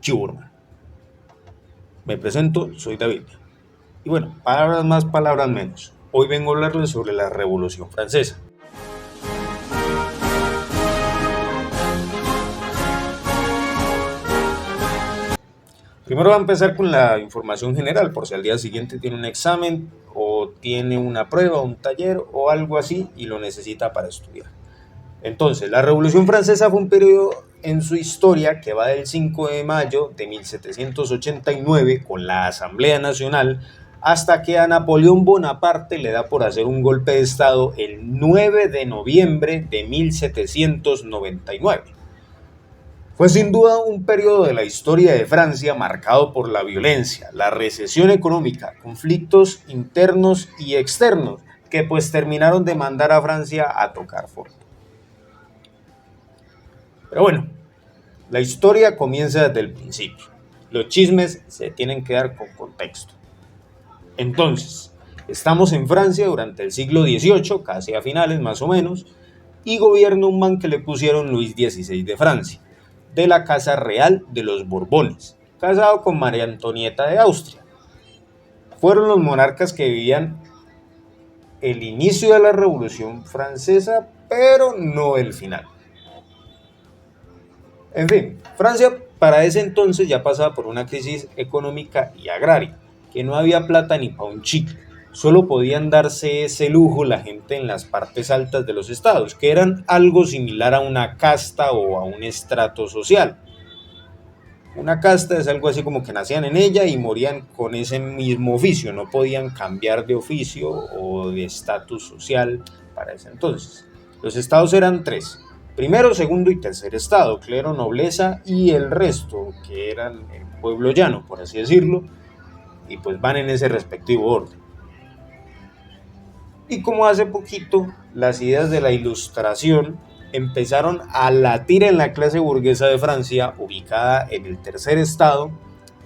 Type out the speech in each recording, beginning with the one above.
Chiburman. Me presento, soy David. Y bueno, palabras más, palabras menos. Hoy vengo a hablarles sobre la Revolución Francesa. Primero va a empezar con la información general, por si al día siguiente tiene un examen o tiene una prueba, un taller o algo así y lo necesita para estudiar. Entonces, la Revolución Francesa fue un periodo en su historia que va del 5 de mayo de 1789 con la Asamblea Nacional hasta que a Napoleón Bonaparte le da por hacer un golpe de estado el 9 de noviembre de 1799. Fue sin duda un periodo de la historia de Francia marcado por la violencia, la recesión económica, conflictos internos y externos que pues terminaron de mandar a Francia a tocar fondo. Pero bueno, la historia comienza desde el principio. Los chismes se tienen que dar con contexto. Entonces, estamos en Francia durante el siglo XVIII, casi a finales más o menos, y gobierna un man que le pusieron Luis XVI de Francia, de la Casa Real de los Borbones, casado con María Antonieta de Austria. Fueron los monarcas que vivían el inicio de la Revolución Francesa, pero no el final. En fin, Francia para ese entonces ya pasaba por una crisis económica y agraria, que no había plata ni pa' un chicle. Solo podían darse ese lujo la gente en las partes altas de los estados, que eran algo similar a una casta o a un estrato social. Una casta es algo así como que nacían en ella y morían con ese mismo oficio, no podían cambiar de oficio o de estatus social para ese entonces. Los estados eran tres: primero, segundo y tercer estado, clero, nobleza y el resto, que eran el pueblo llano, por así decirlo, y pues van en ese respectivo orden. Y como hace poquito las ideas de la Ilustración empezaron a latir en la clase burguesa de Francia, ubicada en el tercer estado,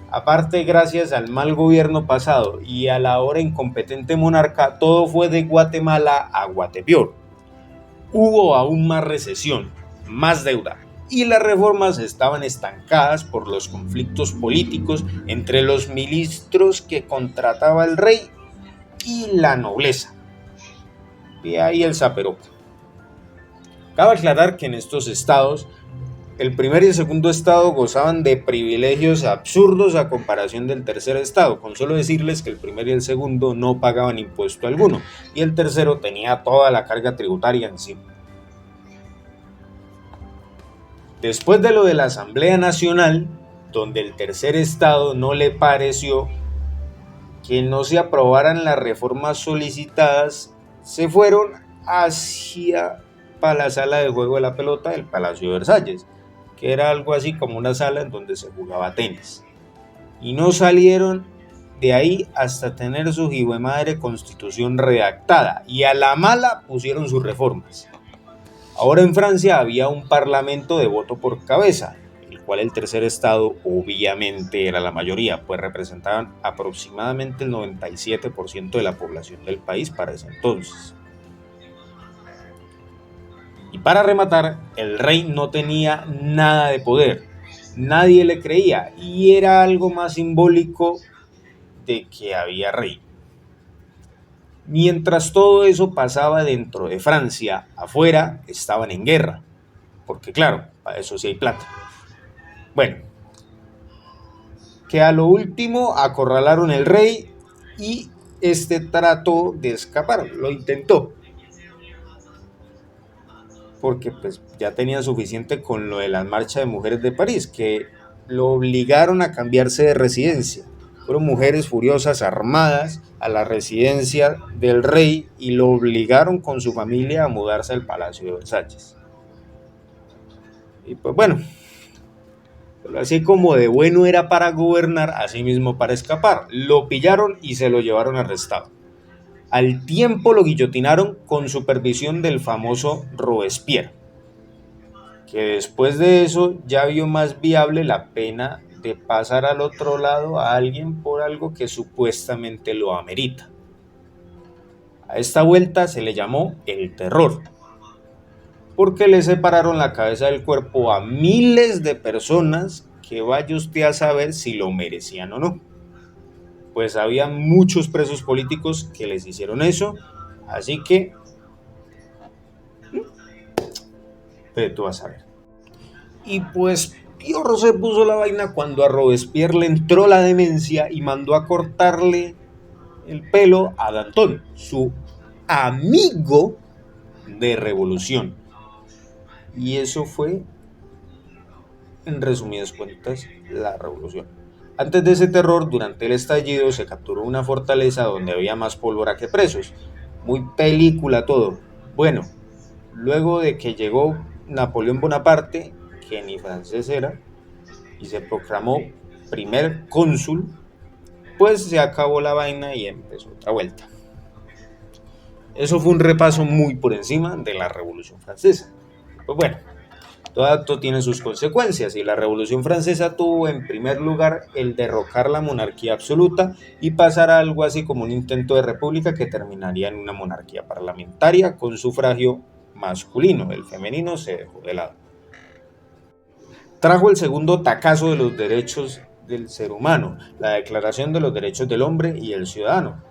aparte gracias al mal gobierno pasado y a la ahora incompetente monarca, todo fue de Guatemala a Guatepeor. Hubo aún más recesión, más deuda, y las reformas estaban estancadas por los conflictos políticos entre los ministros que contrataba el rey y la nobleza. Y ahí el zaperoco. Cabe aclarar que en estos estados, el primer y el segundo estado gozaban de privilegios absurdos a comparación del tercer estado, con solo decirles que el primero y el segundo no pagaban impuesto alguno, y el tercero tenía toda la carga tributaria encima. Después de lo de la Asamblea Nacional, donde el tercer estado no le pareció que no se aprobaran las reformas solicitadas, se fueron hacia la sala de juego de la pelota del Palacio de Versalles, que era algo así como una sala en donde se jugaba tenis. Y no salieron de ahí hasta tener su hijuemadre constitución redactada, y a la mala pusieron sus reformas. Ahora en Francia había un parlamento de voto por cabeza, el cual el tercer estado obviamente era la mayoría, pues representaban aproximadamente el 97% de la población del país para ese entonces. Y para rematar, el rey no tenía nada de poder, nadie le creía y era algo más simbólico de que había rey. Mientras todo eso pasaba dentro de Francia, afuera estaban en guerra, porque claro, para eso sí hay plata. Bueno, que a lo último acorralaron el rey y este trató de escapar, lo intentó, porque pues ya tenía suficiente con lo de la marcha de mujeres de París, que lo obligaron a cambiarse de residencia. Fueron mujeres furiosas armadas a la residencia del rey y lo obligaron con su familia a mudarse al Palacio de Versalles. Y pues bueno, así como de bueno era para gobernar, así mismo para escapar. Lo pillaron y se lo llevaron arrestado. Al tiempo lo guillotinaron con supervisión del famoso Robespierre, que después de eso ya vio más viable la pena de pasar al otro lado a alguien por algo que supuestamente lo amerita. A esta vuelta se le llamó el terror, porque le separaron la cabeza del cuerpo a miles de personas que vaya usted a saber si lo merecían o no. Pues había muchos presos políticos que les hicieron eso, así que tú vas a saber. Y pues Pior se puso la vaina cuando a Robespierre le entró la demencia y mandó a cortarle el pelo a Danton, su amigo de revolución. Y eso fue, en resumidas cuentas, la revolución. Antes de ese terror, durante el estallido, se capturó una fortaleza donde había más pólvora que presos. Muy película todo. Bueno, luego de que llegó Napoleón Bonaparte, que ni francés era, y se proclamó primer cónsul, pues se acabó la vaina y empezó otra vuelta. Eso fue un repaso muy por encima de la Revolución Francesa. Pues bueno, todo acto tiene sus consecuencias y la Revolución Francesa tuvo en primer lugar el derrocar la monarquía absoluta y pasar a algo así como un intento de república que terminaría en una monarquía parlamentaria con sufragio masculino. El femenino se dejó de lado. Trajo el segundo tacazo de los derechos del ser humano, la Declaración de los Derechos del Hombre y el Ciudadano.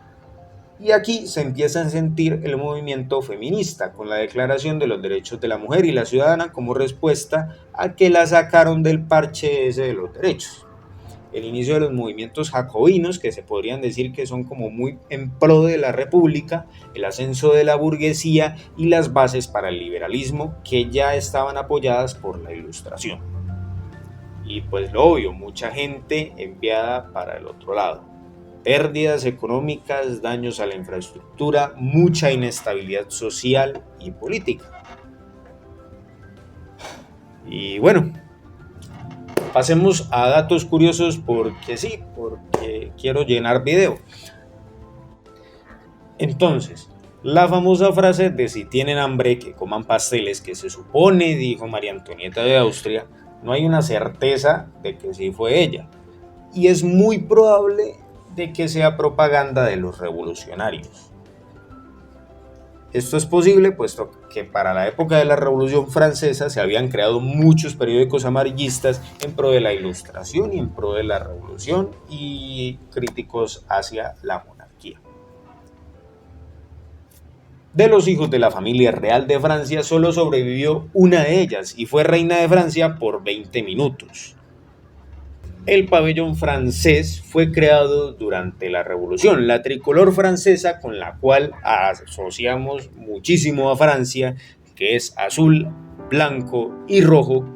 Y aquí se empieza a sentir el movimiento feminista, con la Declaración de los Derechos de la Mujer y la Ciudadana como respuesta a que la sacaron del parche ese de los derechos. El inicio de los movimientos jacobinos, que se podrían decir que son como muy en pro de la república, el ascenso de la burguesía y las bases para el liberalismo, que ya estaban apoyadas por la Ilustración. Y pues lo obvio, mucha gente enviada para el otro lado. Pérdidas económicas, daños a la infraestructura, mucha inestabilidad social y política. Y bueno, pasemos a datos curiosos porque sí, porque quiero llenar video. Entonces, la famosa frase de si tienen hambre que coman pasteles, que se supone dijo María Antonieta de Austria, no hay una certeza de que sí fue ella. Y es muy probable de que sea propaganda de los revolucionarios. Esto es posible puesto que para la época de la Revolución Francesa se habían creado muchos periódicos amarillistas en pro de la Ilustración y en pro de la Revolución y críticos hacia la monarquía. De los hijos de la familia real de Francia solo sobrevivió una de ellas y fue reina de Francia por 20 minutos. El pabellón francés fue creado durante la Revolución. La tricolor francesa, con la cual asociamos muchísimo a Francia, que es azul, blanco y rojo,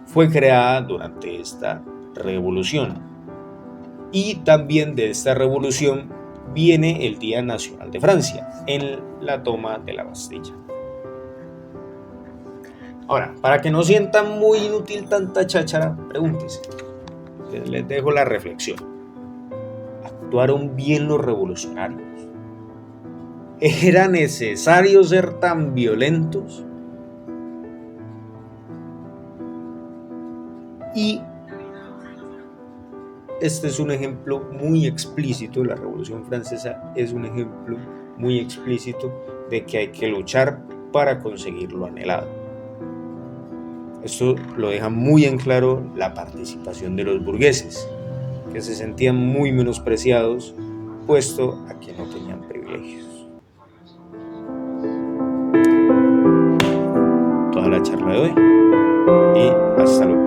fue creada durante esta revolución. Y también de esta revolución viene el Día Nacional de Francia, en la toma de la Bastilla. Ahora, para que no sientan muy inútil tanta cháchara, pregúntese. Les dejo la reflexión. ¿Actuaron bien los revolucionarios? ¿Era necesario ser tan violentos? Y este es un ejemplo muy explícito, la Revolución Francesa es un ejemplo muy explícito de que hay que luchar para conseguir lo anhelado. Esto lo deja muy en claro la participación de los burgueses, que se sentían muy menospreciados, puesto a que no tenían privilegios. Toda la charla de hoy y hasta luego.